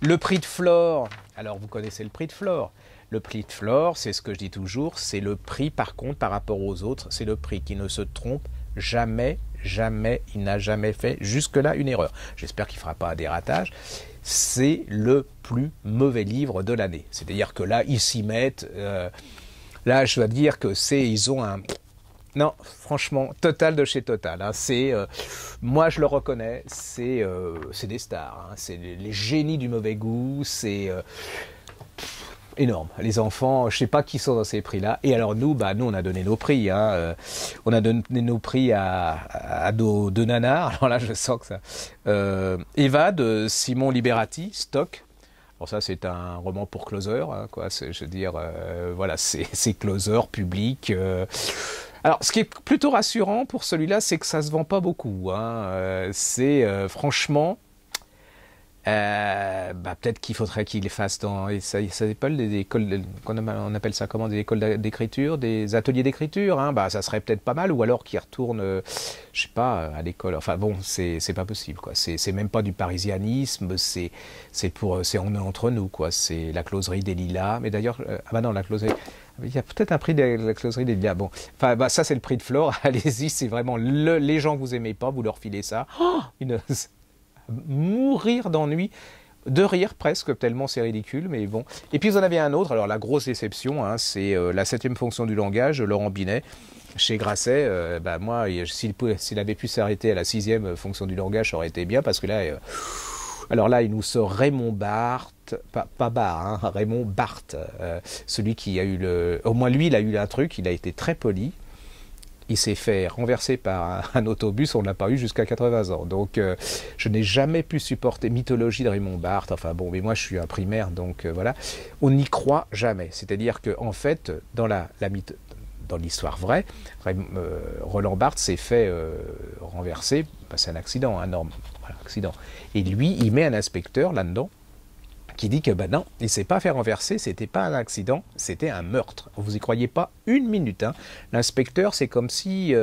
Le prix de Flore, alors vous connaissez le prix de Flore. Le prix de Flore, c'est ce que je dis toujours, c'est le prix par contre par rapport aux autres, c'est le prix qui ne se trompe jamais, jamais, il n'a jamais fait jusque-là une erreur. J'espère qu'il ne fera pas un dératage. C'est le plus mauvais livre de l'année. C'est-à-dire que là, ils s'y mettent. Là, je dois dire que ils ont un... Non, franchement, Total de chez Total. Hein, moi, je le reconnais, c'est des stars. Hein, c'est les génies du mauvais goût. C'est énorme. Les enfants, je ne sais pas qui sont dans ces prix-là. Et alors nous, on a donné nos prix. Hein, on a donné nos prix à nos deux nanars. Alors là, je sens que ça... Eva de Simon Liberati, Stock. Alors ça, c'est un roman pour closer, hein, quoi. Je veux dire, voilà, c'est closer, public. Alors, ce qui est plutôt rassurant pour celui-là, c'est que ça se vend pas beaucoup. Hein. Franchement, peut-être qu'il faudrait qu'il les fasse dans... Ça s'appelle des écoles, on appelle ça comment, des écoles d'écriture, des ateliers d'écriture. Hein. Ça serait peut-être pas mal, ou alors qu'il retourne, je sais pas, à l'école. Enfin bon, c'est pas possible, quoi. C'est même pas du parisianisme, c'est entre nous, quoi. C'est la closerie des Lilas. Mais d'ailleurs, non, la closerie... Il y a peut-être un prix de la closerie des Lilas. Bon, enfin, ça c'est le prix de Flore. Allez-y, c'est vraiment les gens que vous aimez pas, vous leur filez ça. Mourir d'ennui, de rire presque, tellement c'est ridicule, mais bon. Et puis vous en avez un autre, alors la grosse déception, hein, c'est la 7e fonction du langage, Laurent Binet, chez Grasset. Moi, s'il avait pu s'arrêter à la 6e fonction du langage, ça aurait été bien, parce que là... alors là, il nous sort Raymond Barthes, pas Barthes, hein, Raymond Barthes, celui qui a eu le... Au moins lui, il a eu un truc, il a été très poli. Il s'est fait renverser par un autobus, on ne l'a pas eu jusqu'à 80 ans. Donc je n'ai jamais pu supporter Mythologie de Raymond Barthes. Enfin bon, mais moi je suis un primaire, donc voilà. On n'y croit jamais. C'est-à-dire qu'en fait, dans l'histoire vraie, Roland Barthes s'est fait renverser, c'est un accident, un énorme accident. Et lui, il met un inspecteur là-dedans, qui dit que non, il ne s'est pas fait renverser, c'était pas un accident, c'était un meurtre. Vous y croyez pas une minute. Hein. L'inspecteur, c'est comme si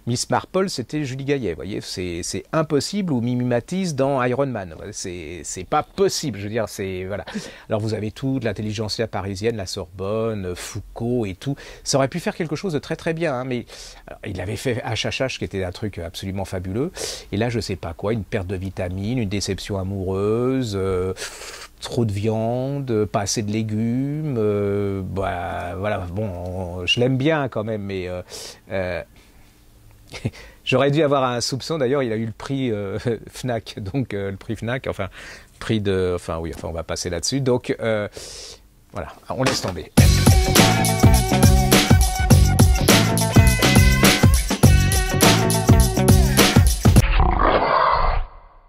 Miss Marple, c'était Julie Gaillet. Vous voyez, c'est impossible, ou Mimi Matisse dans Iron Man. C'est pas possible, je veux dire, c'est... Voilà. Alors vous avez toute l'intelligentsia parisienne, la Sorbonne, Foucault et tout. Ça aurait pu faire quelque chose de très très bien, hein, mais alors, il avait fait HHH, qui était un truc absolument fabuleux. Et là, je sais pas quoi, une perte de vitamines, une déception amoureuse... trop de viande, pas assez de légumes, voilà, bon, je l'aime bien quand même, mais j'aurais dû avoir un soupçon. D'ailleurs, il a eu le prix Fnac, donc le prix Fnac, enfin, on va passer là-dessus, donc voilà, on laisse tomber.